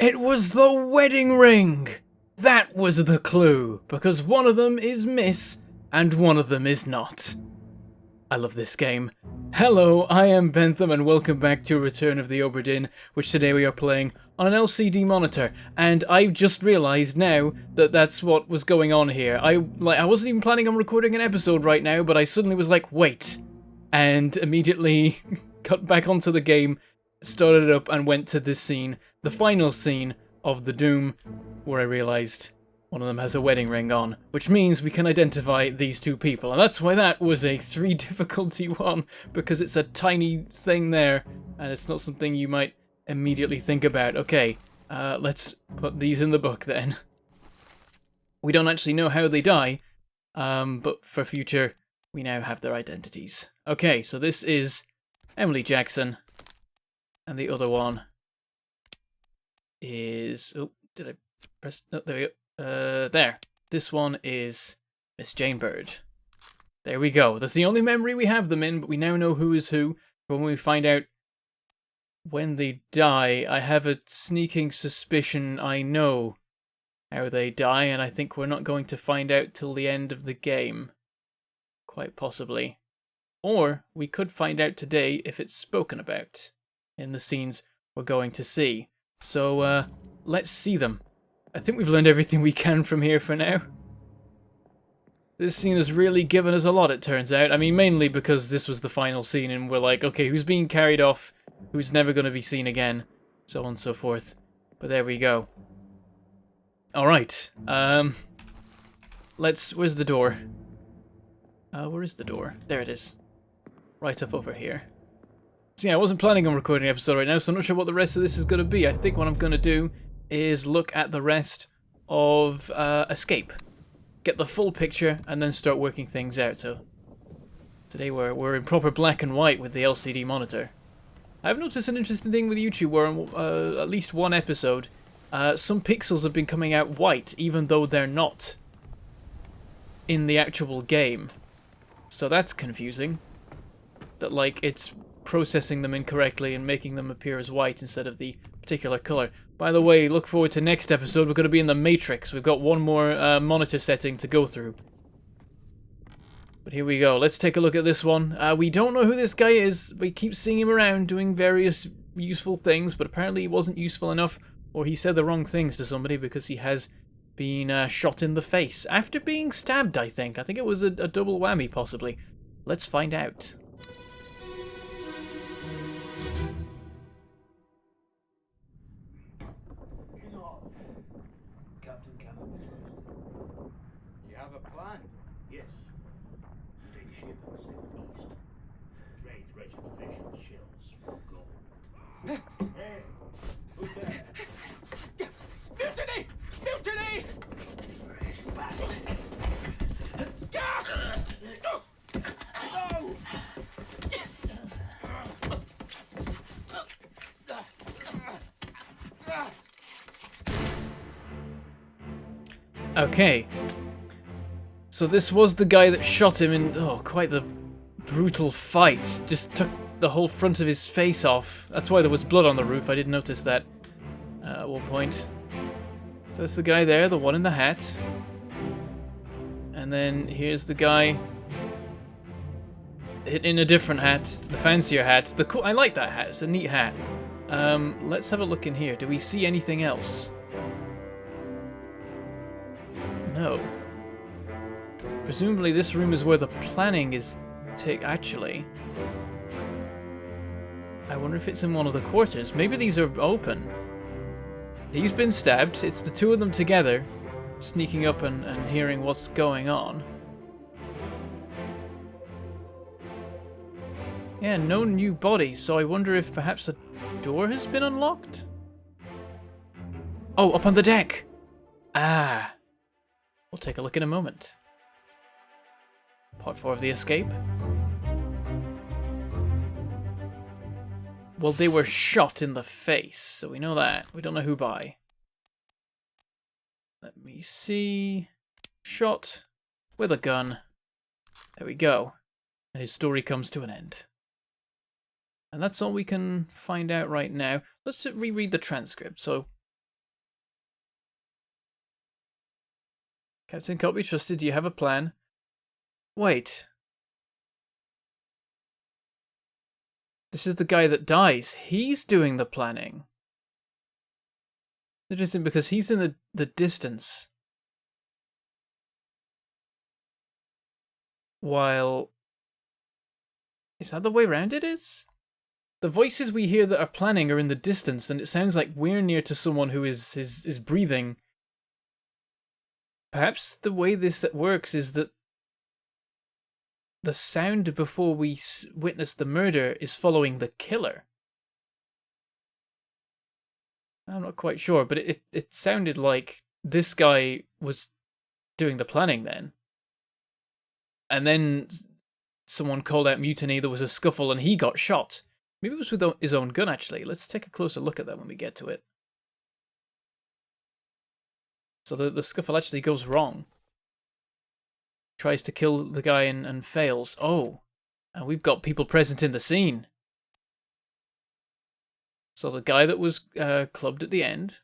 It was the wedding ring! That was the clue, because one of them is Miss, and one of them is not. I love this game. Hello, I am Bentham, and welcome back to Return of the Obra Dinn, which today we are playing on an LCD monitor. And I just realised now that that's what was going on here. I wasn't even planning on recording an episode right now, but I suddenly was like, wait, and immediately got back onto the game, started it up, and went to this scene, the final scene of the Doom, where I realised one of them has a wedding ring on, which means we can identify these two people. And that's why that was a 3 difficulty one, because it's a tiny thing there, and it's not something you might immediately think about. Okay, let's put these in the book then. We don't actually know how they die, but for future, we now have their identities. Okay, so this is Emily Jackson, and the other one is... Oh, did I press... No, there we go. There. This one is Miss Jane Bird. There we go. That's the only memory we have them in, but we now know who is who. But when we find out when they die, I have a sneaking suspicion I know how they die, and I think we're not going to find out till the end of the game. Quite possibly. Or we could find out today if it's spoken about in the scenes we're going to see. So, let's see them. I think we've learned everything we can from here for now. This scene has really given us a lot, it turns out. I mean, mainly because this was the final scene and we're like, okay, who's being carried off? Who's never going to be seen again? So on and so forth. But there we go. Alright. Where's the door? Where is the door? There it is. Right up over here. So yeah, I wasn't planning on recording an episode right now, so I'm not sure what the rest of this is going to be. I think what I'm going to do is look at the rest of Escape. Get the full picture and then start working things out. So today we're in proper black and white with the LCD monitor. I've noticed an interesting thing with YouTube where on at least one episode, some pixels have been coming out white even though they're not in the actual game. So that's confusing. That like it's processing them incorrectly and making them appear as white instead of the particular color. By the way, look forward to next episode. We're going to be in the Matrix. We've got one more monitor setting to go through. But here we go. Let's take a look at this one. We don't know who this guy is. We keep seeing him around doing various useful things, but apparently he wasn't useful enough, or he said the wrong things to somebody because he has been shot in the face. After being stabbed, I think. I think it was a double whammy, possibly. Let's find out. You have a plan? Yes. Take ship and sail east. Trade wretched fish and shells for gold. Hey, who's there? Mutiny! Mutiny! Fresh bastard. No! Okay. So this was the guy that shot him in, oh, quite the brutal fight. Just took the whole front of his face off. That's why there was blood on the roof. I didn't notice that at one point. So that's the guy there, the one in the hat. And then here's the guy in a different hat, the fancier hat. I like that hat. It's a neat hat. Let's have a look in here. Do we see anything else? No. Presumably this room is where the planning is actually. I wonder if it's in one of the quarters. Maybe these are open. He's been stabbed. It's the two of them together, sneaking up and hearing what's going on. Yeah, no new bodies, so I wonder if perhaps a door has been unlocked? Oh, up on the deck! Ah. We'll take a look in a moment. Part 4 of the Escape. Well, they were shot in the face, so we know that. We don't know who by. Let me see. Shot with a gun. There we go. And his story comes to an end. And that's all we can find out right now. Let's reread the transcript. So, Captain can't be trusted. Do you have a plan? Wait. This is the guy that dies. He's doing the planning. Interesting because he's in the distance. While... Is that the way around it is? The voices we hear that are planning are in the distance, and it sounds like we're near to someone who is breathing. Perhaps the way this works is that the sound before we witness the murder is following the killer. I'm not quite sure, but it sounded like this guy was doing the planning then. And then someone called out mutiny, there was a scuffle, and he got shot. Maybe it was with his own gun, actually. Let's take a closer look at that when we get to it. So the scuffle actually goes wrong. Tries to kill the guy and fails. Oh, and we've got people present in the scene. So the guy that was clubbed at the end.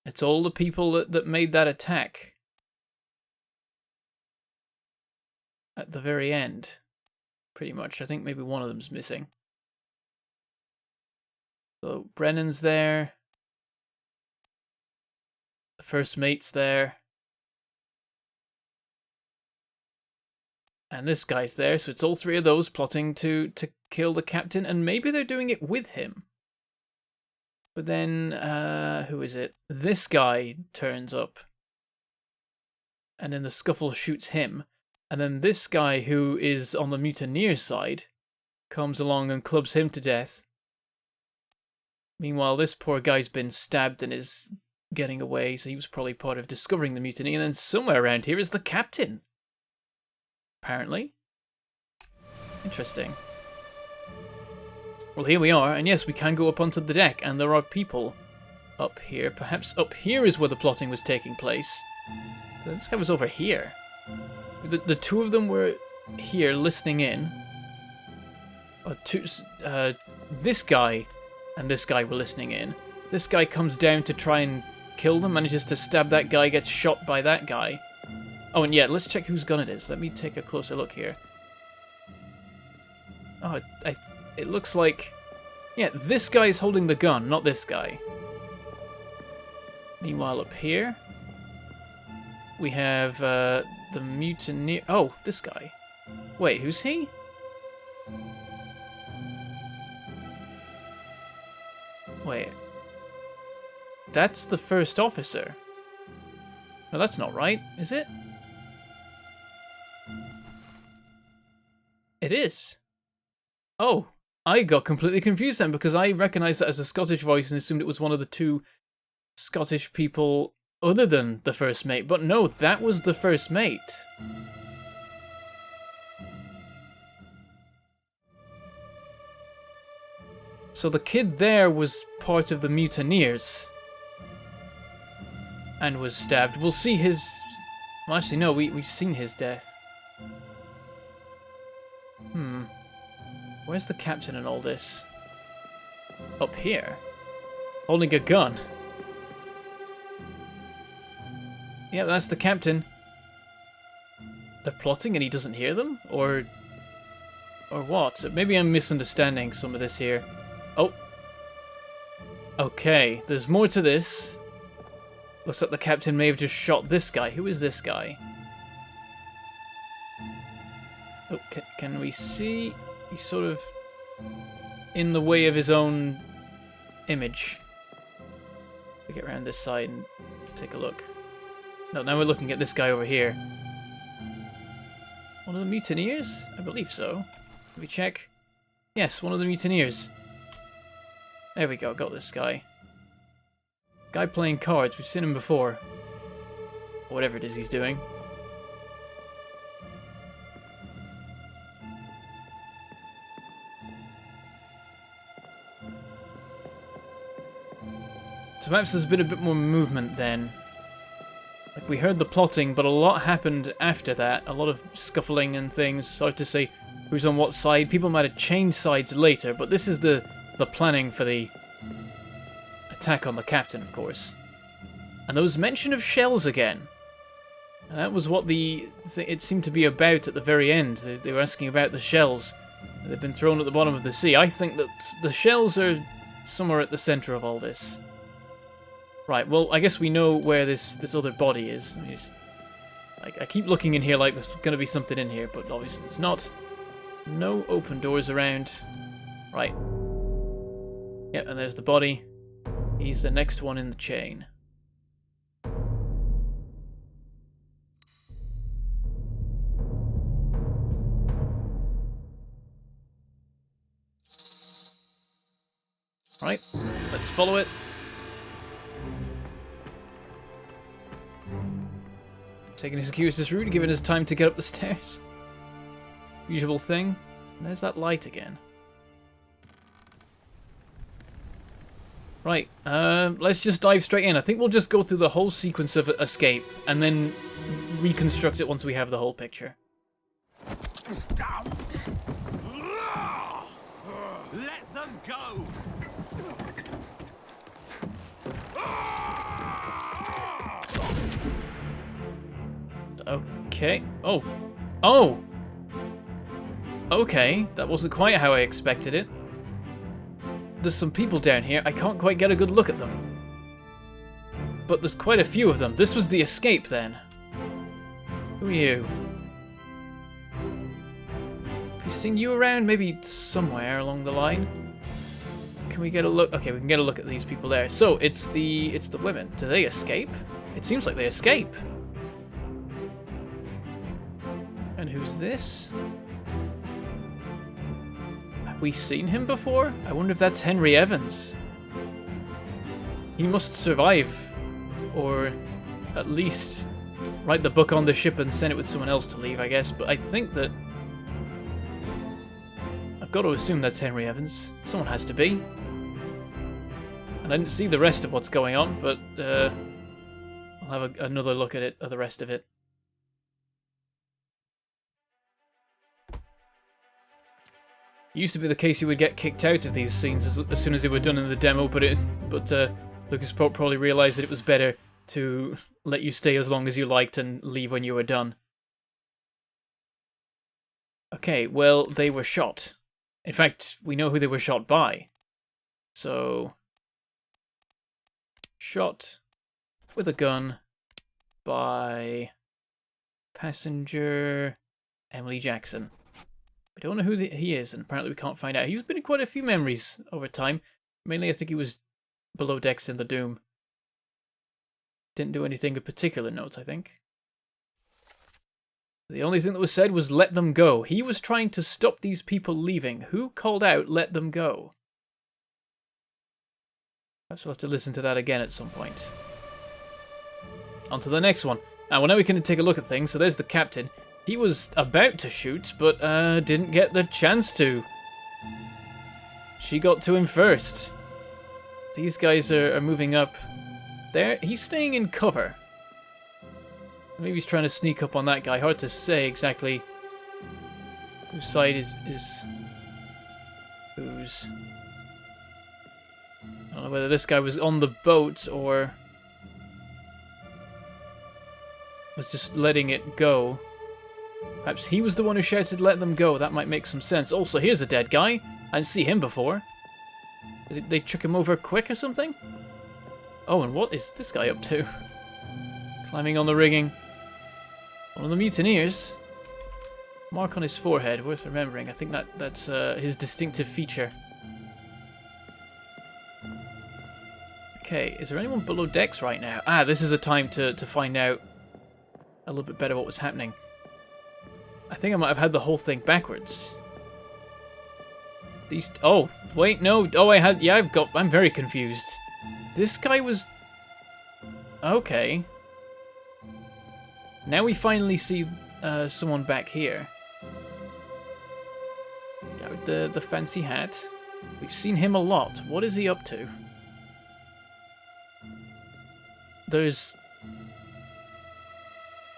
It's all the people that made that attack. At the very end. Pretty much. I think maybe one of them's missing. So Brennan's there. The first mate's there. And this guy's there, so it's all three of those plotting to kill the captain, and maybe they're doing it with him. But then, who is it? This guy turns up. And then the scuffle shoots him. And then this guy, who is on the mutineer side, comes along and clubs him to death. Meanwhile, this poor guy's been stabbed and is getting away, so he was probably part of discovering the mutiny. And then somewhere around here is the captain. Apparently. Interesting. Well, here we are, and yes, we can go up onto the deck, and there are people up here. Perhaps up here is where the plotting was taking place. This guy was over here. The two of them were here listening in. This guy and this guy were listening in. This guy comes down to try and kill them, manages to stab that guy, gets shot by that guy. Oh, and yeah, let's check whose gun it is. Let me take a closer look here. Oh, it looks like... Yeah, this guy is holding the gun, not this guy. Meanwhile, up here, we have the mutineer... Oh, this guy. Wait, who's he? Wait. That's the first officer. No, that's not right, is it? It is. Oh, I got completely confused then because I recognized that as a Scottish voice and assumed it was one of the two Scottish people other than the first mate. But no, that was the first mate. So the kid there was part of the mutineers and was stabbed. We'll see his... Well, actually, no, we've seen his death. Where's the captain in all this? Up here? Holding a gun. Yeah, that's the captain. They're plotting and he doesn't hear them? Or what? Maybe I'm misunderstanding some of this here. Oh. Okay, there's more to this. Looks like the captain may have just shot this guy. Who is this guy? Oh, can we see? He's sort of in the way of his own image. We get around this side and take a look. No, now we're looking at this guy over here. One of the mutineers? I believe so. Let me check. Yes, one of the mutineers. There we go, got this guy. Guy playing cards, we've seen him before. Or whatever it is he's doing. So perhaps there's been a bit more movement then. Like we heard the plotting, but a lot happened after that. A lot of scuffling and things. It's hard to say who's on what side. People might have changed sides later, but this is the planning for the attack on the captain, of course. And there was mention of shells again. And that was what it seemed to be about at the very end. They were asking about the shells. They've been thrown at the bottom of the sea. I think that the shells are somewhere at the center of all this. Right, well, I guess we know where this other body is. I keep looking in here like there's going to be something in here, but obviously it's not. No open doors around. Right. Yep, and there's the body. He's the next one in the chain. Right, let's follow it. Taking his circuitous route, giving us time to get up the stairs. Usual thing. And there's that light again. Right, let's just dive straight in. I think we'll just go through the whole sequence of escape and then reconstruct it once we have the whole picture. Let them go! Okay. Oh. Oh! Okay, that wasn't quite how I expected it. There's some people down here. I can't quite get a good look at them. But there's quite a few of them. This was the escape then. Who are you? Have you seen you around? Maybe somewhere along the line? Can we get a look? Okay, we can get a look at these people there. So, it's the women. Do they escape? It seems like they escape. And who's this? Have we seen him before? I wonder if that's Henry Evans. He must survive. Or at least write the book on the ship and send it with someone else to leave, I guess. But I think that... I've got to assume that's Henry Evans. Someone has to be. And I didn't see the rest of what's going on, but I'll have another look at the rest of it. It used to be the case you would get kicked out of these scenes as soon as they were done in the demo, but Lucas probably realised that it was better to let you stay as long as you liked and leave when you were done. Okay, well, they were shot. In fact, we know who they were shot by. So... shot with a gun by passenger Emily Jackson. We don't know who he is, and apparently we can't find out. He's been in quite a few memories over time. Mainly, I think he was below decks in the Doom. Didn't do anything of particular note, I think. The only thing that was said was, let them go. He was trying to stop these people leaving. Who called out, let them go? Perhaps we'll have to listen to that again at some point. On to the next one. Now, well, now we can take a look at things. So there's the captain. He was about to shoot, but didn't get the chance to. She got to him first. These guys are moving up. There, he's staying in cover. Maybe he's trying to sneak up on that guy. Hard to say exactly whose side is whose. I don't know whether this guy was on the boat or was just letting it go. Perhaps he was the one who shouted, let them go. That might make some sense. Also, here's a dead guy. I didn't see him before. Did they chuck him over quick or something? Oh, and what is this guy up to? Climbing on the rigging. One of the mutineers. Mark on his forehead, worth remembering. I think that's his distinctive feature. Okay, is there anyone below decks right now? Ah, this is a time to find out a little bit better what was happening. I think I might have had the whole thing backwards. These... Oh, wait, no. Oh, I had... Yeah, I'm very confused. This guy was... Okay. Now we finally see someone back here. Guy with the fancy hat. We've seen him a lot. What is he up to? There's...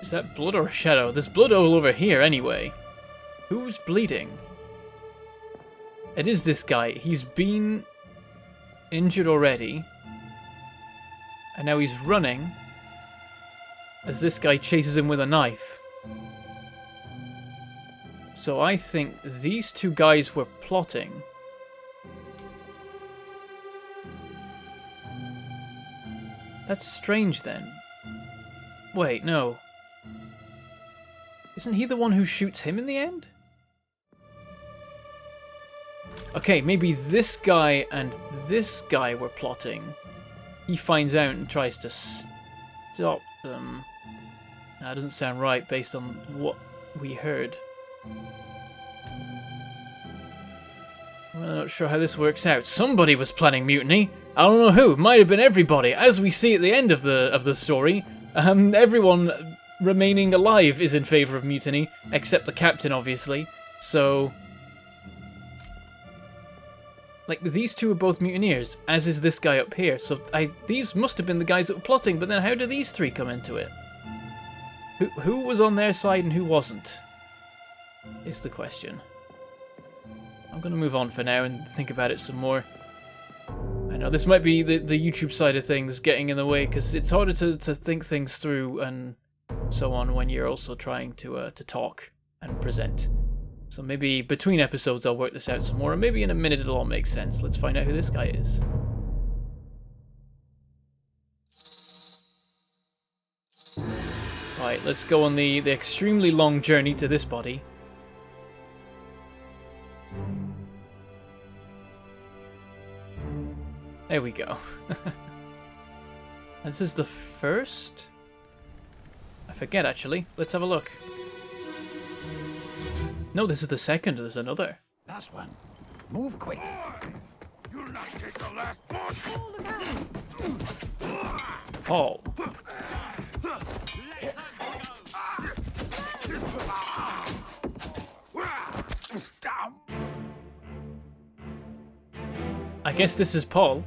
Is that blood or a shadow? There's blood all over here anyway. Who's bleeding? It is this guy. He's been injured already. And now he's running as this guy chases him with a knife. So I think these two guys were plotting. That's strange then. Wait, no. Isn't he the one who shoots him in the end? Okay, maybe this guy and this guy were plotting. He finds out and tries to stop them. That doesn't sound right based on what we heard. I'm not sure how this works out. Somebody was planning mutiny. I don't know who. It might have been everybody. As we see at the end of the story, everyone remaining alive is in favor of mutiny, except the captain, obviously. So, like, these two are both mutineers, as is this guy up here. So these must have been the guys that were plotting. But then, how do these three come into it? Who was on their side and who wasn't? Is the question. I'm going to move on for now and think about it some more. I know this might be the YouTube side of things getting in the way, because it's harder to think things through and so on when you're also trying to talk and present. So maybe between episodes I'll work this out some more, and maybe in a minute it'll all make sense. Let's find out who this guy is. Right, let's go on the extremely long journey to this body. There we go. This is the first? I forget, actually. Let's have a look. No, this is the second. There's another. Last one. Move quick. You'll not take the last push. Paul. I guess this is Paul.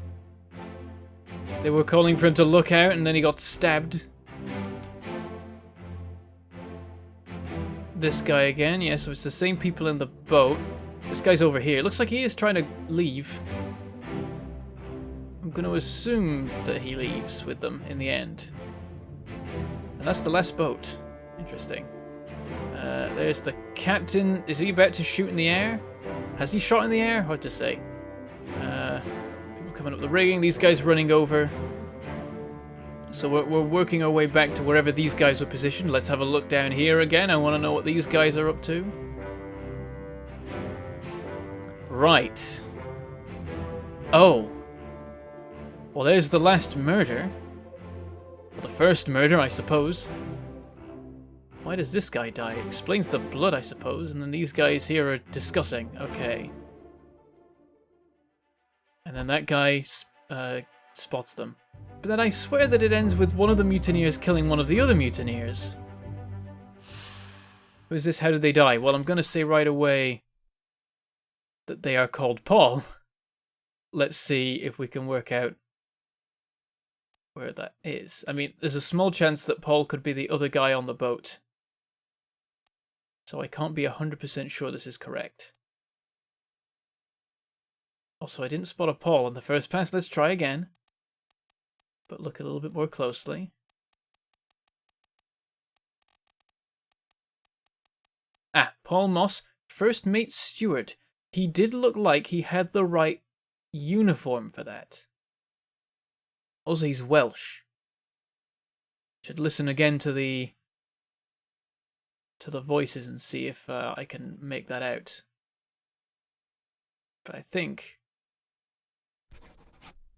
They were calling for him to look out and then he got stabbed. This guy again, yeah, so it's the same people in the boat. This guy's over here. Looks like he is trying to leave. I'm going to assume that he leaves with them in the end. And that's the last boat. Interesting. There's the captain. Is he about to shoot in the air? Has he shot in the air? Hard to say. People coming up the rigging. These guys running over. So we're working our way back to wherever these guys were positioned. Let's have a look down here again. I want to know what these guys are up to. Right. Oh. Well, there's the last murder. Well, the first murder, I suppose. Why does this guy die? It explains the blood, I suppose. And then these guys here are discussing. Okay. And then that guy spots them. But then I swear that it ends with one of the mutineers killing one of the other mutineers. Who is this? How did they die? Well, I'm going to say right away that they are called Paul. Let's see if we can work out where that is. I mean, there's a small chance that Paul could be the other guy on the boat. So I can't be 100% sure this is correct. Also, I didn't spot a Paul on the first pass. Let's try again. But look a little bit more closely. Ah, Paul Moss, first mate steward. He did look like he had the right uniform for that. Also, he's Welsh. Should listen again to the voices and see if I can make that out. But I think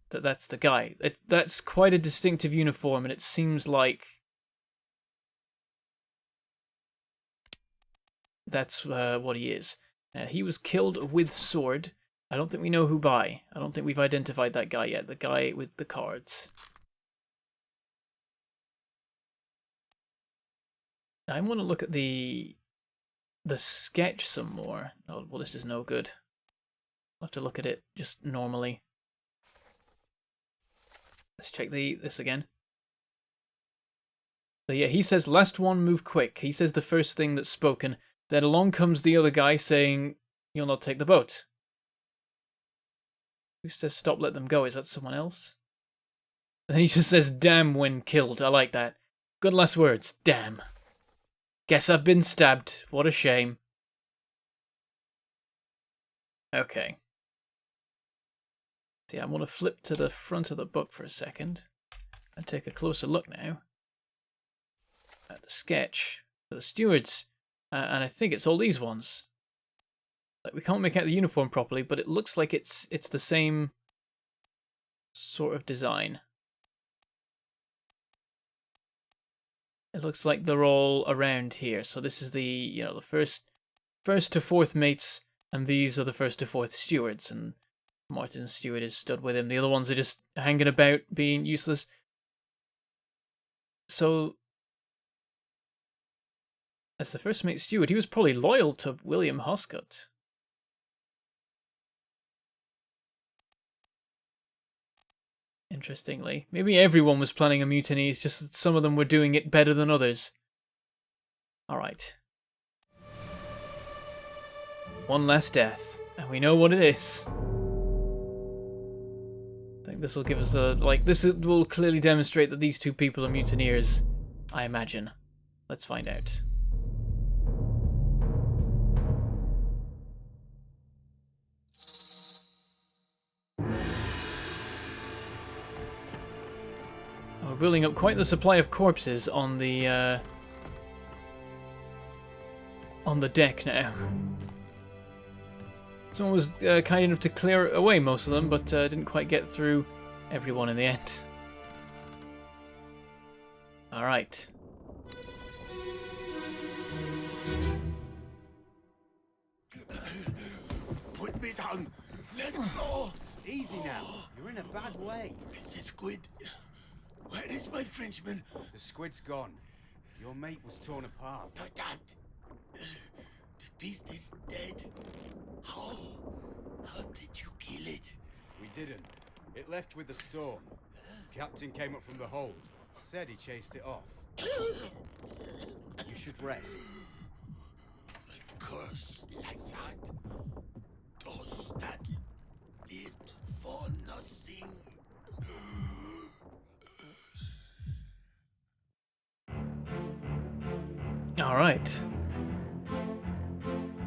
that's the guy. That's quite a distinctive uniform, and it seems like that's what he is. He was killed with sword. I don't think we know who by. I don't think we've identified that guy yet. The guy with the cards. I want to look at the sketch some more. Oh, well, this is no good. I'll have to look at it just normally. Let's check this again. So yeah, he says, last one, move quick. He says the first thing that's spoken. Then along comes the other guy saying, you'll not take the boat. Who says stop, let them go? Is that someone else? And then he just says damn when killed. I like that. Good last words. Damn. Guess I've been stabbed. What a shame. Okay. See, I want to flip to the front of the book for a second and take a closer look now at the sketch for the stewards. And I think it's all these ones. Like, we can't make out the uniform properly, but it looks like it's the same sort of design. It looks like they're all around here. So this is the, the first to fourth mates, and these are the first to fourth stewards, and Martin's steward is stood with him. The other ones are just hanging about, being useless. So, as the first mate steward, he was probably loyal to William Hoscott. Interestingly. Maybe everyone was planning a mutiny, it's just that some of them were doing it better than others. Alright. One last death, and we know what it is. I think this will give us will clearly demonstrate that these two people are mutineers, I imagine. Let's find out. We're building up quite the supply of corpses on the deck now. Someone was kind enough to clear away most of them, but didn't quite get through everyone in the end. Alright. Put me down. Let go. Easy now. You're in a bad way. Is the squid? Where is my Frenchman? The squid's gone. Your mate was torn apart. For that. The beast is dead. How? How did you kill it? We didn't. It left with the storm. Captain came up from the hold. Said he chased it off. You should rest. A curse like that does not live for nothing. Alright.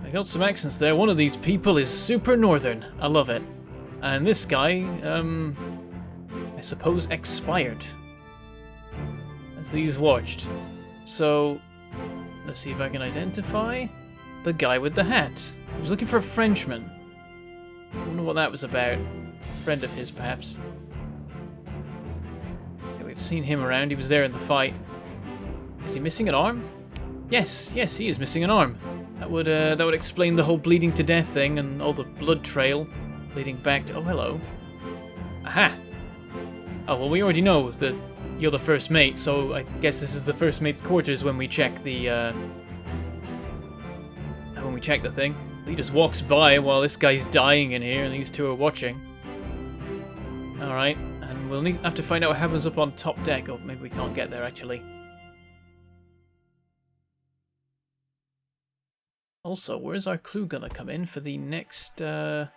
I got some accents there. One of these people is super northern. I love it. And this guy, I suppose expired. As these watched. So, let's see if I can identify the guy with the hat. I was looking for a Frenchman. I wonder what that was about. A friend of his, perhaps. Yeah, we've seen him around. He was there in the fight. Is he missing an arm? Yes, he is missing an arm. That would explain the whole bleeding to death thing and all the blood trail leading back to... Oh, hello. Aha! Oh, well, we already know that you're the first mate, so I guess this is the first mate's quarters when we check the, thing. He just walks by while this guy's dying in here and these two are watching. Alright, and we'll have to find out what happens up on top deck. Oh, maybe we can't get there, actually. Also, where's our clue gonna come in for the next, the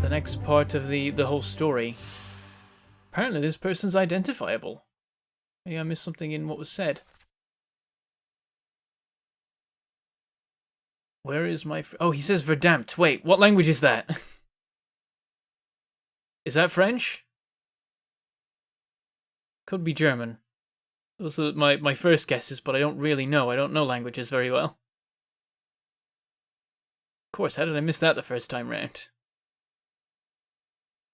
next part of the whole story? Apparently this person's identifiable. Maybe I missed something in what was said. Where is my... Oh, he says verdammt. Wait, what language is that? Is that French? Could be German. Those are my first guesses, but I don't really know. I don't know languages very well. Of course, how did I miss that the first time round?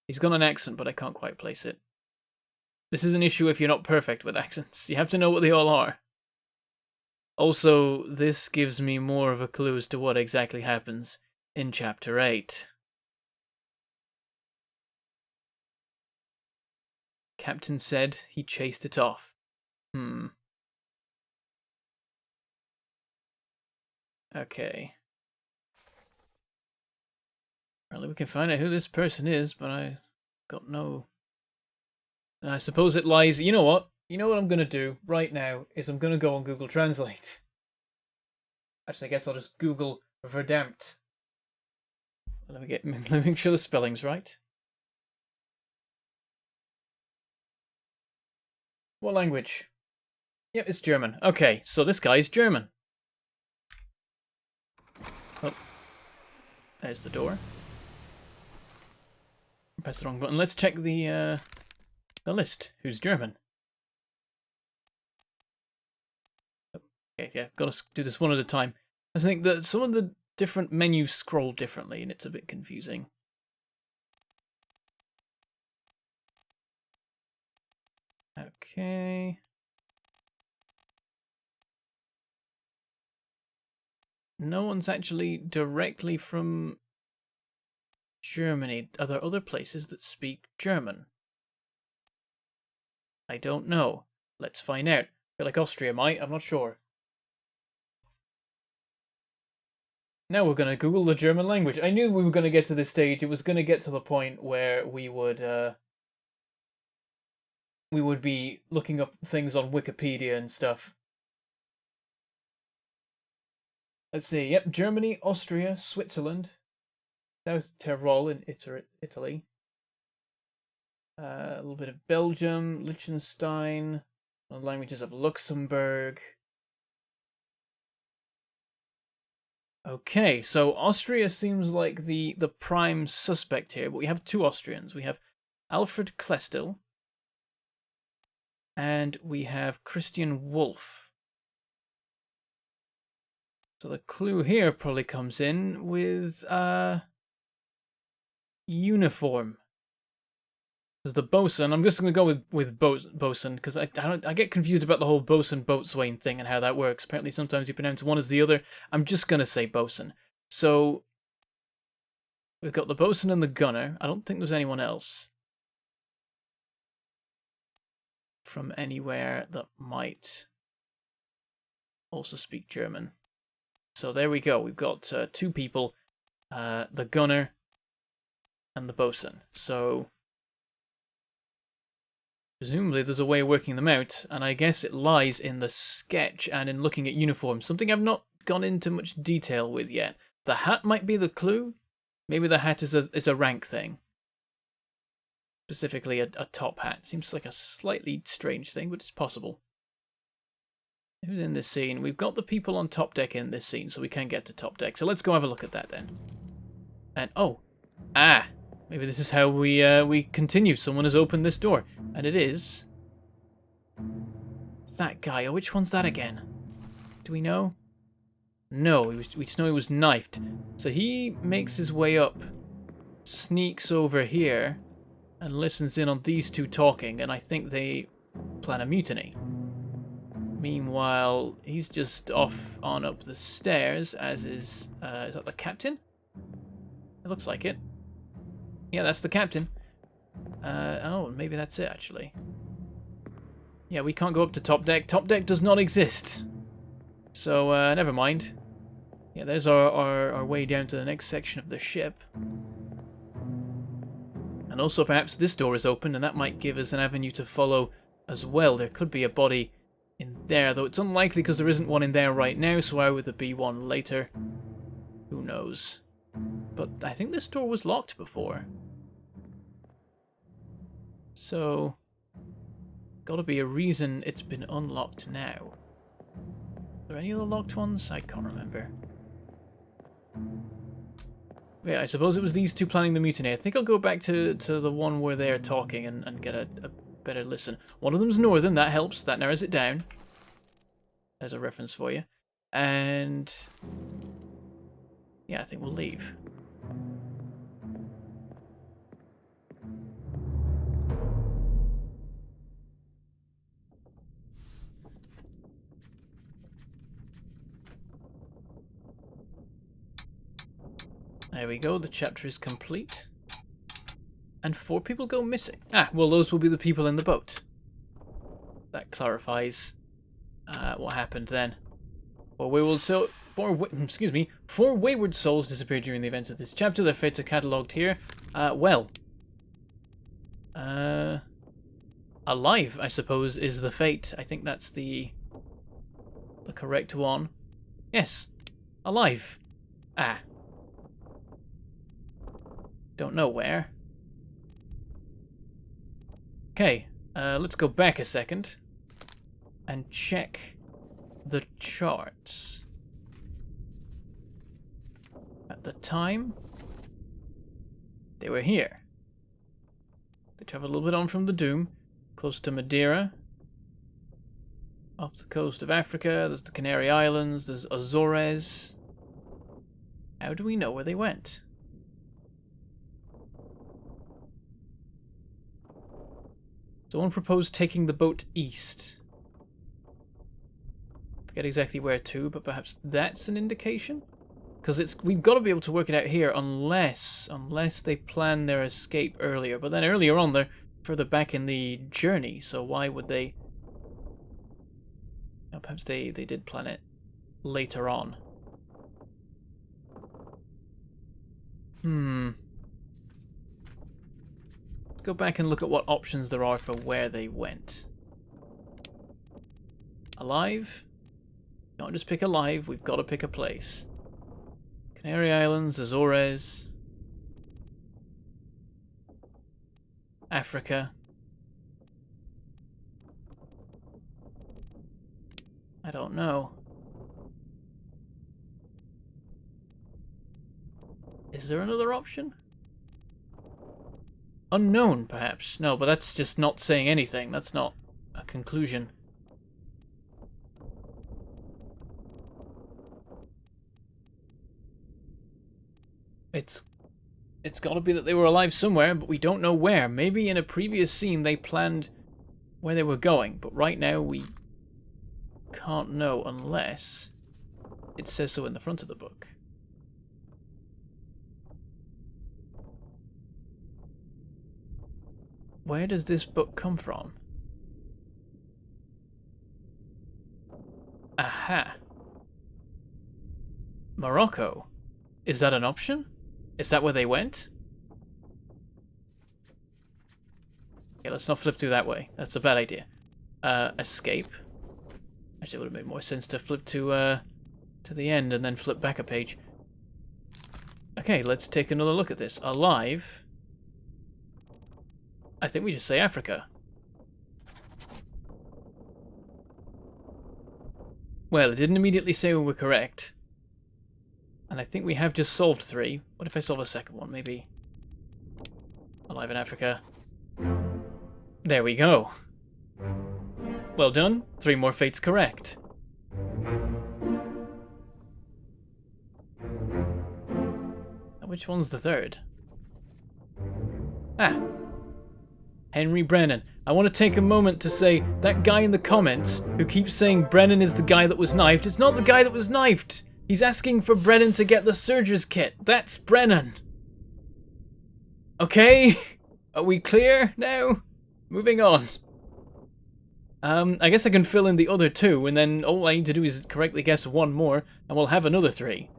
He's got an accent, but I can't quite place it. This is an issue if you're not perfect with accents. You have to know what they all are. Also, this gives me more of a clue as to what exactly happens in Chapter 8. Captain said he chased it off. Okay. Apparently we can find out who this person is, but I got no... I suppose it lies... You know what? You know what I'm going to do right now is I'm going to go on Google Translate. Actually, I guess I'll just Google verdammt. Let me make sure the spelling's right. What language? Yep, it's German. Okay, so this guy's German. Oh. There's the door. Press the wrong button. Let's check the list. Who's German? Okay, yeah, gotta do this one at a time. I think that some of the different menus scroll differently, and it's a bit confusing. Okay. No one's actually directly from Germany. Are there other places that speak German? I don't know. Let's find out. I feel like Austria might, I'm not sure. Now we're going to Google the German language. I knew we were going to get to this stage. It was going to get to the point where we would be looking up things on Wikipedia and stuff. Let's see. Yep, Germany, Austria, Switzerland, South Tyrol in Italy. A little bit of Belgium, Liechtenstein, the languages of Luxembourg. Okay, so Austria seems like the prime suspect here, but we have two Austrians. We have Alfred Klestil and we have Christian Wolff. So the clue here probably comes in with uniform. Because the bosun, I'm just going to go with bosun, because I get confused about the whole bosun boatswain thing and how that works. Apparently sometimes you pronounce one as the other. I'm just going to say bosun. So we've got the bosun and the gunner. I don't think there's anyone else from anywhere that might also speak German. So there we go. We've got two people, the gunner and the bosun. So presumably there's a way of working them out, and I guess it lies in the sketch and in looking at uniforms, something I've not gone into much detail with yet. The hat might be the clue. Maybe the hat is a rank thing. Specifically a top hat. Seems like a slightly strange thing, but it's possible. Who's in this scene? We've got the people on top deck in this scene, so we can get to top deck. So let's go have a look at that then. And maybe this is how we continue. Someone has opened this door, and it is that guy. Oh, which one's that again? Do we know? No, we just know he was knifed. So he makes his way up, sneaks over here, and listens in on these two talking, and I think they plan a mutiny. Meanwhile, he's just off on up the stairs, as is that the captain? It looks like it. Yeah, that's the captain. Oh, maybe that's it, actually. Yeah, we can't go up to top deck. Top deck does not exist. So, never mind. Yeah, there's our way down to the next section of the ship. And also, perhaps this door is open, and that might give us an avenue to follow as well. There could be a body in there, though it's unlikely because there isn't one in there right now, so why would there be one later? Who knows? But I think this door was locked before. So, gotta be a reason it's been unlocked now. Are there any other locked ones? I can't remember. Yeah, I suppose it was these two planning the mutiny. I think I'll go back to the one where they're talking and get a better listen. One of them's northern, that helps. That narrows it down. There's a reference for you. And yeah, I think we'll leave. There we go, the chapter is complete. And 4 people go missing. Ah, well, those will be the people in the boat. That clarifies what happened then. 4 wayward souls disappeared during the events of this chapter. Their fates are catalogued here. Alive, I suppose, is the fate. I think that's the correct one. Yes, alive. Ah. Don't know where. Okay, let's go back a second. and check the charts. At the time, they were here. They traveled a little bit on from the Doom, close to Madeira. Off the coast of Africa, there's the Canary Islands, there's Azores. How do we know where they went? Someone proposed taking the boat east. Forget exactly where to, but perhaps that's an indication? Because we've got to be able to work it out here unless they plan their escape earlier. But then earlier on, they're further back in the journey, so why would they... No, perhaps they did plan it later on. Let's go back and look at what options there are for where they went. Alive? Can't just pick alive, we've got to pick a place. Canary Islands, Azores, Africa. I don't know. Is there another option? Unknown, perhaps. No, but that's just not saying anything. That's not a conclusion. It's got to be that they were alive somewhere, but we don't know where. Maybe in a previous scene they planned where they were going, but right now we can't know unless it says so in the front of the book. Where does this book come from? Aha. Morocco. Is that an option? Is that where they went? Okay, let's not flip through that way. That's a bad idea. Escape. Actually, it would have made more sense to flip to the end and then flip back a page. Okay, let's take another look at this. Alive. I think we just say Africa. Well, it didn't immediately say we were correct. And I think we have just solved 3. What if I solve a second one, maybe? Alive in Africa. There we go. Well done. 3 more fates correct. Now, which one's the third? Ah. Henry Brennan. I want to take a moment to say that guy in the comments who keeps saying Brennan is the guy that was knifed, it's not the guy that was knifed. He's asking for Brennan to get the surgeon's kit. That's Brennan. Okay? Are we clear now? Moving on. I guess I can fill in the other 2, and then all I need to do is correctly guess 1 more, and we'll have another 3.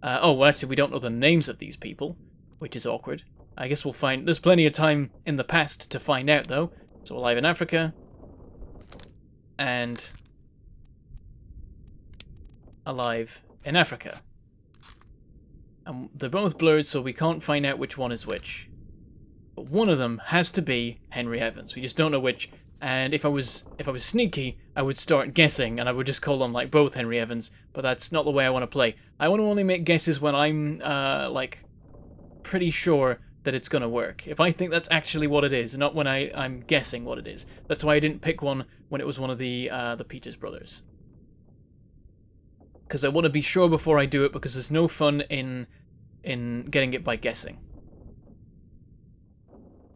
Oh, well, actually, we don't know the names of these people, which is awkward. I guess we'll find... There's plenty of time in the past to find out, though. So, alive in Africa. And... alive in Africa. And they're both blurred, so we can't find out which one is which. But one of them has to be Henry Evans. We just don't know which. And if I was sneaky, I would start guessing, and I would just call them like both Henry Evans. But that's not the way I want to play. I want to only make guesses when I'm like pretty sure that it's gonna work. If I think that's actually what it is, not when I'm guessing what it is. That's why I didn't pick one when it was one of the Peters brothers. Because I want to be sure before I do it, because there's no fun in getting it by guessing.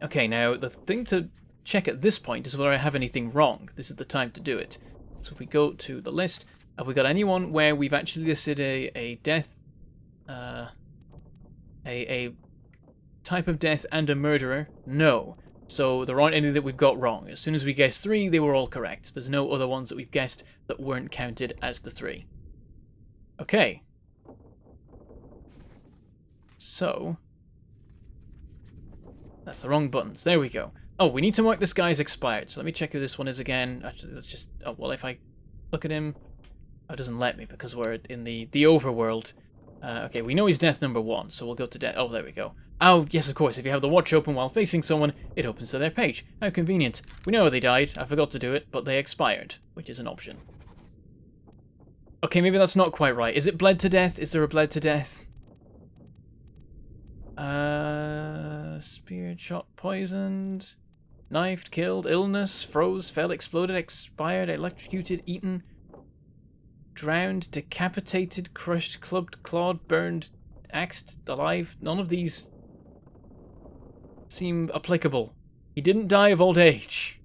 Okay, now the thing to check at this point is whether I have anything wrong. This is the time to do it. So if we go to the list, have we got anyone where we've actually listed a death, a type of death and a murderer? No. So there aren't any that we've got wrong. As soon as we guessed 3, they were all correct. There's no other ones that we've guessed that weren't counted as the 3. Okay. So... that's the wrong buttons. There we go. Oh, we need to mark this guy as expired. So let me check who this one is again. Actually, let's just... oh, well, if I look at him... oh, it doesn't let me because we're in the overworld. Okay, we know he's death number 1, so we'll go to death... oh, there we go. Oh, yes, of course. If you have the watch open while facing someone, it opens to their page. How convenient. We know how they died. I forgot to do it, but they expired, which is an option. Okay, maybe that's not quite right. Is it bled to death? Is there a bled to death? Speared, shot, poisoned, knifed, killed, illness, froze, fell, exploded, expired, electrocuted, eaten, drowned, decapitated, crushed, clubbed, clawed, burned, axed, alive. None of these seem applicable. He didn't die of old age.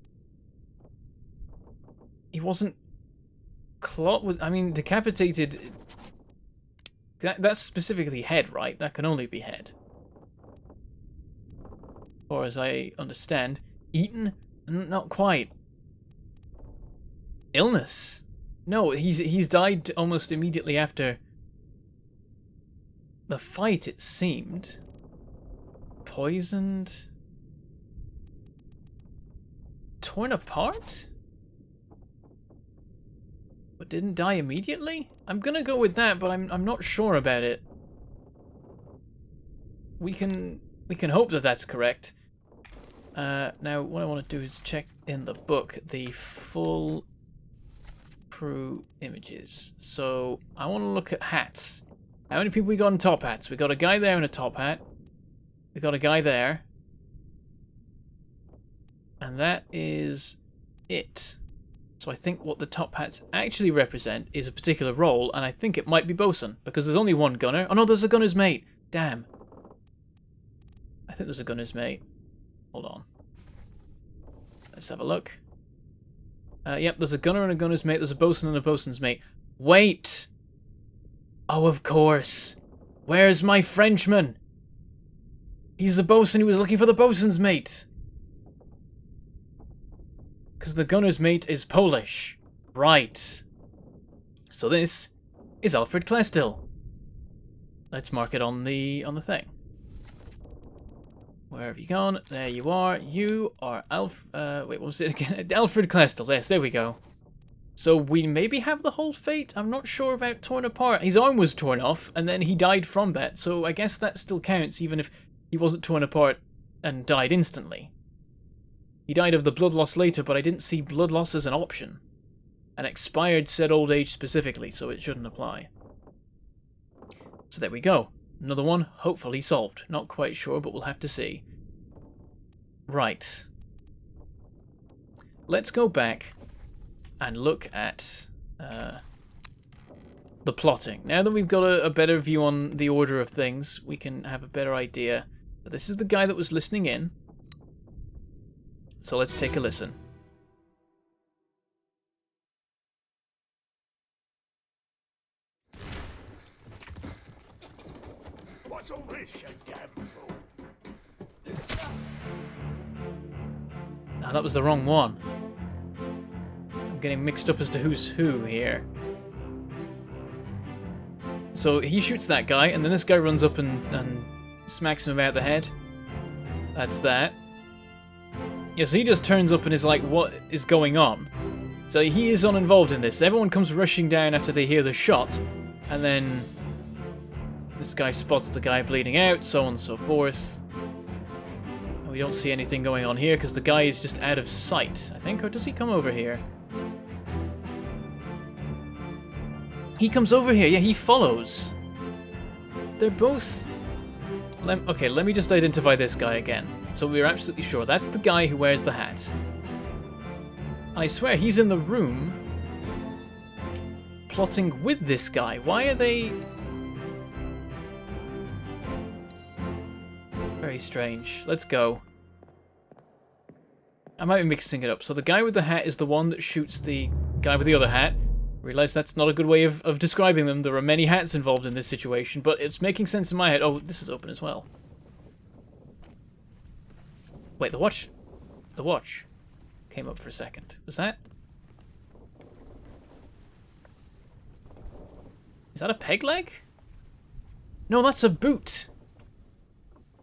He wasn't I mean, decapitated. That's specifically head, right? That can only be head. Or as I understand, eaten? Not quite. Illness? No, he's died almost immediately after the fight, it seemed. Poisoned? Torn apart? But didn't die immediately? I'm gonna go with that, but I'm not sure about it. We can hope that that's correct. Now what I want to do is check in the book the full crew images. So I want to look at hats. How many people we got in top hats? We got a guy there in a top hat. We got a guy there. And that is it. So I think what the top hats actually represent is a particular role, and I think it might be bosun, because there's only one gunner. Oh no, there's a gunner's mate. Damn. I think there's a gunner's mate. Hold on. Let's have a look. Yep, there's a gunner and a gunner's mate. There's a bosun and a bosun's mate. Wait! Oh, of course. Where's my Frenchman? He's the bosun who was looking for the bosun's mate. Because the gunner's mate is Polish. Right. So this is Alfred Klestil. Let's mark it on the thing. Where have you gone? There you are. You are wait, what was it again? Alfred Klestil. Yes, there we go. So we maybe have the whole fate? I'm not sure about torn apart. His arm was torn off, and then he died from that. So I guess that still counts, even if he wasn't torn apart and died instantly. He died of the blood loss later, but I didn't see blood loss as an option. And expired said old age specifically, so it shouldn't apply. So there we go. Another one, hopefully solved. Not quite sure, but we'll have to see. Right. Let's go back and look at the plotting. Now that we've got a better view on the order of things, we can have a better idea. But this is the guy that was listening in. So let's take a listen. What's all this, you damn fool? Now that was the wrong one. I'm getting mixed up as to who's who here. So he shoots that guy, and then this guy runs up and smacks him about the head. That's that. Yeah, so he just turns up and is like, what is going on? So he is uninvolved in this. Everyone comes rushing down after they hear the shot, and then this guy spots the guy bleeding out, so on and so forth. And we don't see anything going on here because the guy is just out of sight, I think. Or does he come over here? He comes over here. Yeah, he follows. They're both... Okay, let me just identify this guy again. So we're absolutely sure that's the guy who wears the hat. I swear he's in the room plotting with this guy. Why are they... Very strange. Let's go. I might be mixing it up. So the guy with the hat is the one that shoots the guy with the other hat. Realize that's not a good way of describing them. There are many hats involved in this situation, but it's making sense in my head. Oh, this is open as well. Wait, the watch came up for a second. Was that? Is that a peg leg? No, that's a boot.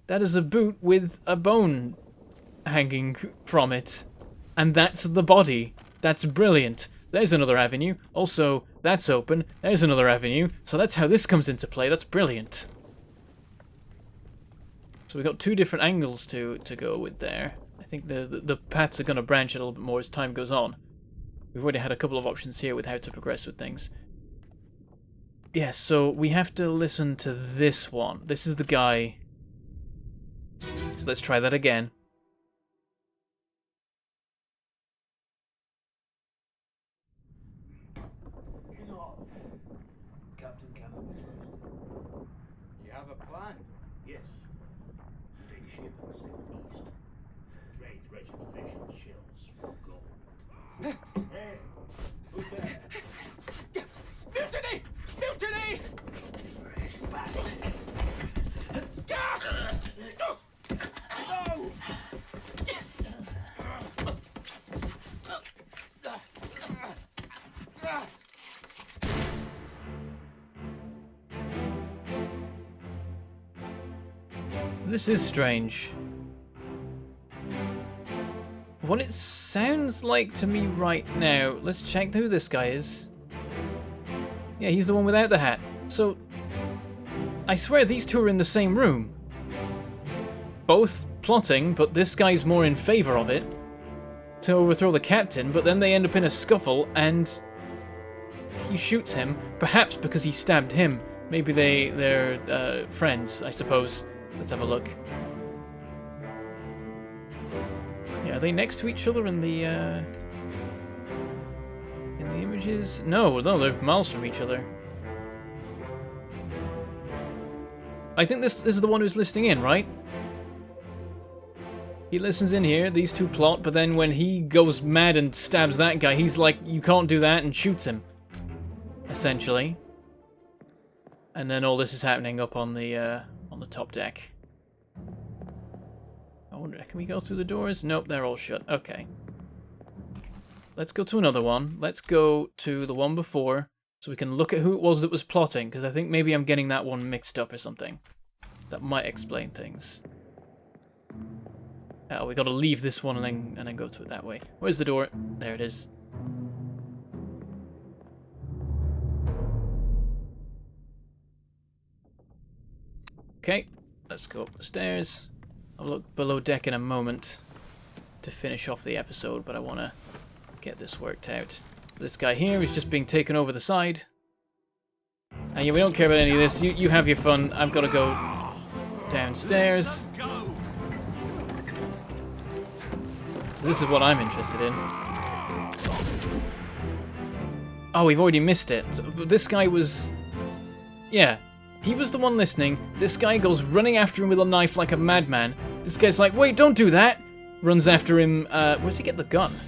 That is a boot with a bone hanging from it. And that's the body. That's brilliant. There's another avenue. Also, that's open. There's another avenue. So that's how this comes into play. That's brilliant. So we got two different angles to go with there. I think the paths are going to branch a little bit more as time goes on. We've already had a couple of options here with how to progress with things. Yeah, so we have to listen to this one. This is the guy. So let's try that again. King off. Captain Cannon was posted. You have a plan? Yes. Take ship and sail east. Trade rich fish and shells for gold. Hey, who's there? Mutiny! Mutiny! Fresh bastard! No! This is strange. What it sounds like to me right now, let's check who this guy is. Yeah, he's the one without the hat. So, I swear these two are in the same room. Both plotting, but this guy's more in favor of it. To overthrow the captain, but then they end up in a scuffle and he shoots him, perhaps because he stabbed him. Maybe they're friends, I suppose. Let's have a look. Yeah, are they next to each other in the images? No, they're miles from each other. I think this is the one who's listening in, right? He listens in here, these two plot, but then when he goes mad and stabs that guy, he's like, you can't do that, and shoots him. Essentially. And then all this is happening up on the top deck. I wonder, can we go through the doors? Nope, they're all shut. Okay. Let's go to another one. Let's go to the one before, so we can look at who it was that was plotting, because I think maybe I'm getting that one mixed up or something. That might explain things. Oh, we gotta leave this one and then go to it that way. Where's the door? There it is. Okay, let's go up the stairs. I'll look below deck in a moment to finish off the episode, but I want to get this worked out. This guy here is just being taken over the side. And yeah, we don't care about any of this. You have your fun. I've got to go downstairs. So this is what I'm interested in. Oh, we've already missed it. This guy was... Yeah, he was the one listening. This guy goes running after him with a knife like a madman. This guy's like, wait, don't do that! Runs after him. Where's he get the gun?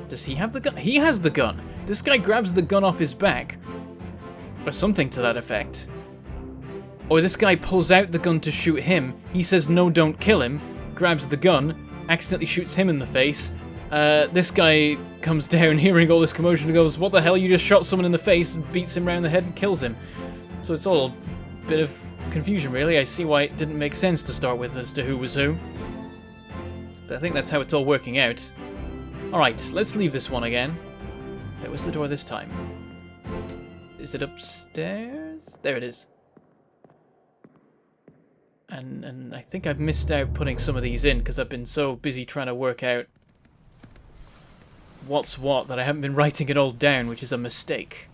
Does he have the gun? He has the gun! This guy grabs the gun off his back. Or something to that effect. Or this guy pulls out the gun to shoot him. He says, no, don't kill him. Grabs the gun. Accidentally shoots him in the face. This guy comes down hearing all this commotion and goes, what the hell, you just shot someone in the face, and beats him around the head and kills him. So it's all a bit of confusion, really. I see why it didn't make sense to start with as to who was who. But I think that's how it's all working out. Alright, let's leave this one again. Where was the door this time? Is it upstairs? There it is. And I think I've missed out putting some of these in because I've been so busy trying to work out what's what that I haven't been writing it all down, which is a mistake.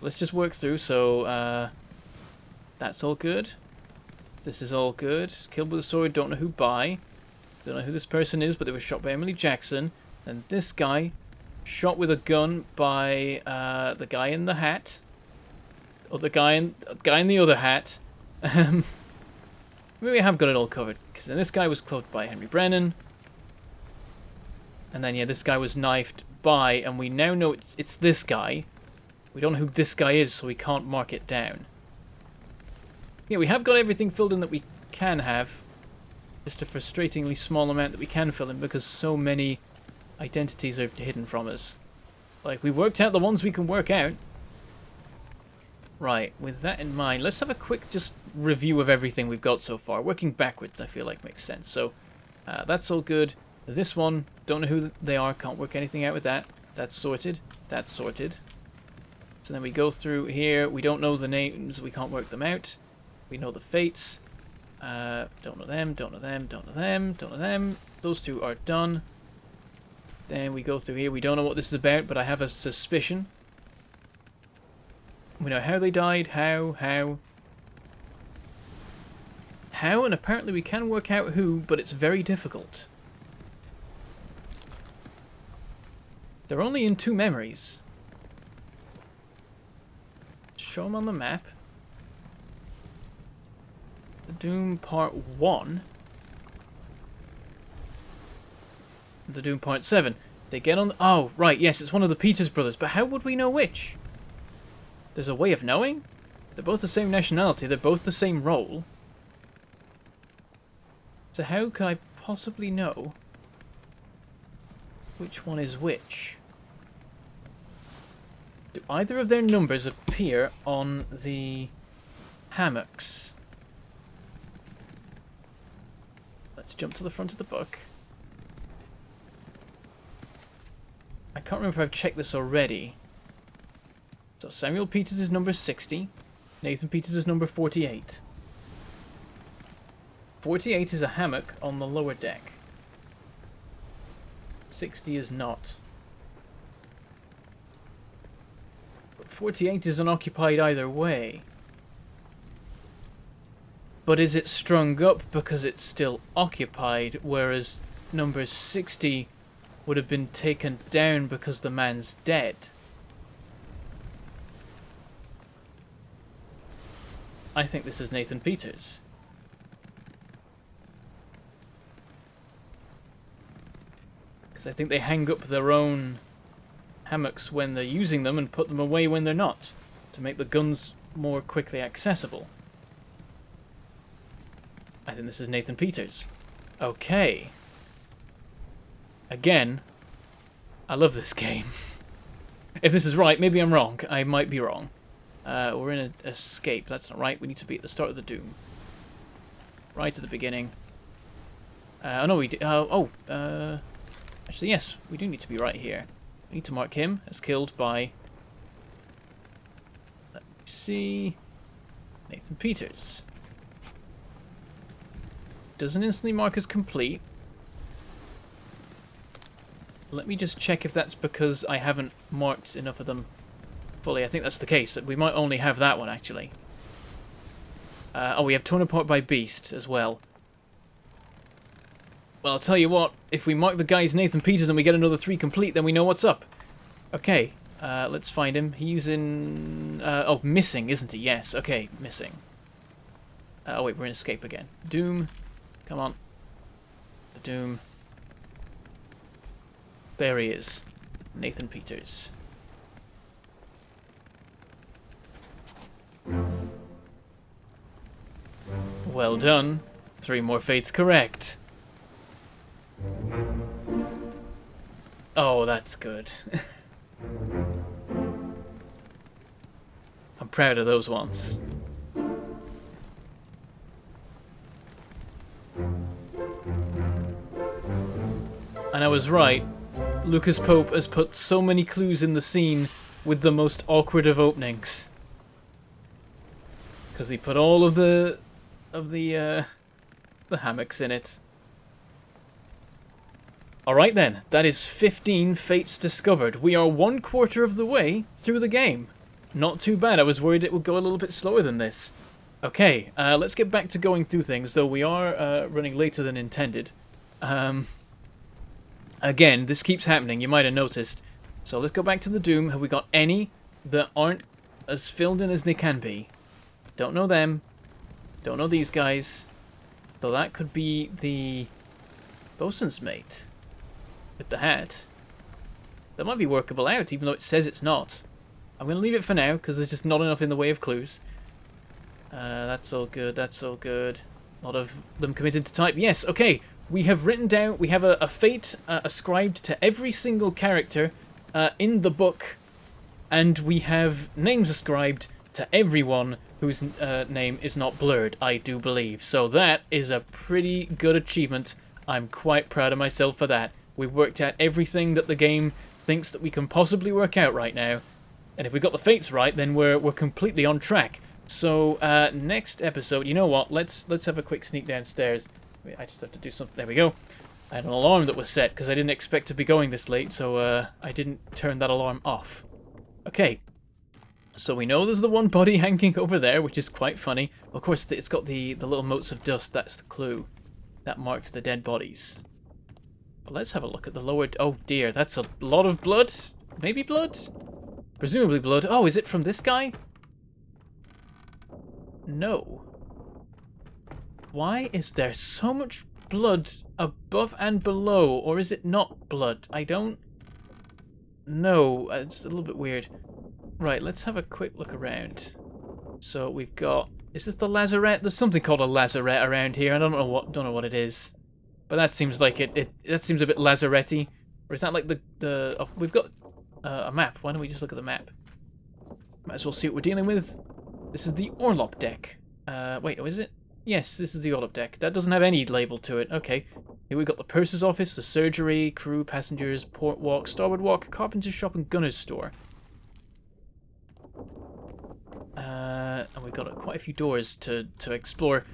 Let's just work through. So that's all good. This is all good. Killed with a sword, don't know who by. Don't know who this person is, but they were shot by Emily Jackson. And this guy shot with a gun by the guy in the hat. Or the guy in the other hat. Maybe I have got it all covered, because then this guy was cloaked by Henry Brennan. And then, yeah, this guy was knifed by, and we now know it's this guy. We don't know who this guy is, so we can't mark it down. Yeah, we have got everything filled in that we can have. Just a frustratingly small amount that we can fill in, because so many identities are hidden from us. Like, we worked out the ones we can work out. Right, with that in mind, let's have a quick just review of everything we've got so far. Working backwards, I feel like, makes sense. So, that's all good. This one, don't know who they are, can't work anything out with that. That's sorted. That's sorted. So then we go through here. We don't know the names, we can't work them out. We know the fates. Don't know them, don't know them, don't know them, don't know them. Those two are done. Then we go through here. We don't know what this is about, but I have a suspicion. We know how they died, how, and apparently we can work out who, but it's very difficult. They're only in 2 memories. Show them on the map. The Doom Part 1. The Doom Part 7. They get on... Oh, right, yes, it's one of the Peters brothers, but how would we know which? There's a way of knowing? They're both the same nationality, they're both the same role. So how could I possibly know which one is which? Do either of their numbers appear on the hammocks? Let's jump to the front of the book. I can't remember if I've checked this already. So Samuel Peters is number 60. Nathan Peters is number 48. 48 is a hammock on the lower deck. 60 is not. But 48 is unoccupied either way. But is it strung up because it's still occupied, whereas number 60 would have been taken down because the man's dead? I think this is Nathan Peters. Because I think they hang up their own hammocks when they're using them and put them away when they're not, to make the guns more quickly accessible. I think this is Nathan Peters. Okay. Again, I love this game. If this is right, maybe I'm wrong. I might be wrong. We're in an escape. That's not right. We need to be at the start of the Doom. Right at the beginning. Oh no, we do. Actually, yes, we do need to be right here. We need to mark him as killed by... Let me see... Nathan Peters. Doesn't instantly mark as complete. Let me just check if that's because I haven't marked enough of them fully. I think that's the case. We might only have that one, actually. Oh, we have torn apart by beast as well. Well, I'll tell you what. If we mark the guy's Nathan Peters and we get another 3 complete, then we know what's up. Okay, let's find him. He's in... oh, missing, isn't he? Yes, okay, missing. Oh, wait, we're in escape again. Doom. Come on. The Doom. There he is. Nathan Peters. Well done. 3 more fates correct. Oh, that's good. I'm proud of those ones. And I was right. Lucas Pope has put so many clues in the scene with the most awkward of openings. Because he put all of the hammocks in it. Alright then, that is 15 fates discovered. We are 1/4 of the way through the game. Not too bad. I was worried it would go a little bit slower than this. Okay, let's get back to going through things, though we are running later than intended. Again, this keeps happening, you might have noticed. So let's go back to the Doom. Have we got any that aren't as filled in as they can be? Don't know them. Don't know these guys. Though that could be the bosun's mate with the hat. That might be workable out, even though it says it's not. I'm going to leave it for now, because there's just not enough in the way of clues. That's all good, that's all good. A lot of them committed to type. Yes, okay. We have written down, we have a fate ascribed to every single character in the book, and we have names ascribed to everyone whose name is not blurred, I do believe. So that is a pretty good achievement. I'm quite proud of myself for that. We've worked out everything that the game thinks that we can possibly work out right now. And if we got the fates right, then we're completely on track. So, next episode, you know what? Let's have a quick sneak downstairs. Wait, I just have to do something. There we go. I had an alarm that was set because I didn't expect to be going this late, so I didn't turn that alarm off. Okay. So we know there's the one body hanging over there, which is quite funny. Of course, it's got the little motes of dust. That's the clue. That marks the dead bodies. But let's have a look at the lower... Oh dear, that's a lot of blood? Maybe blood? Presumably blood. Oh, is it from this guy? No. Why is there so much blood above and below? Or is it not blood? I don't know. It's a little bit weird. Right, let's have a quick look around. So we've got... Is this the lazarette? There's something called a lazarette around here. I don't know what it is. But that seems like that seems a bit lazarette-y. Or is that like the oh, we've got a map. Why don't we just look at the map? Might as well see what we're dealing with. This is the Orlop deck. Wait, oh, is it? Yes, this is the Orlop deck. That doesn't have any label to it. Okay. Here we've got the purser's office, the surgery, crew, passengers, port walk, starboard walk, carpenter's shop, and gunner's store. And we've got quite a few doors to explore.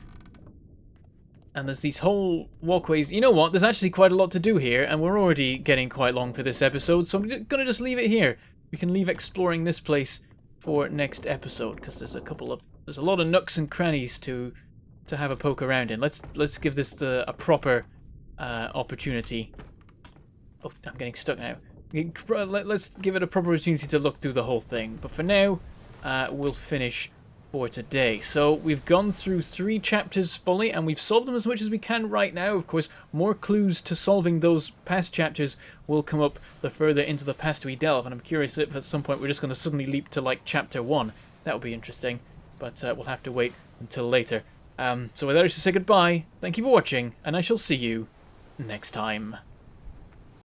And there's these whole walkways. You know what? There's actually quite a lot to do here, and we're already getting quite long for this episode, so I'm going to just leave it here. We can leave exploring this place for next episode, because there's a lot of nooks and crannies to have a poke around in. Let's give this a proper opportunity. Oh, I'm getting stuck now. Let's give it a proper opportunity to look through the whole thing. But for now, we'll finish for today. So we've gone through 3 chapters fully, and we've solved them as much as we can right now. Of course, more clues to solving those past chapters will come up the further into the past we delve, and I'm curious if at some point we're just going to suddenly leap to like chapter 1. That would be interesting, but we'll have to wait until later. So with that, I should say goodbye. Thank you for watching, and I shall see you next time.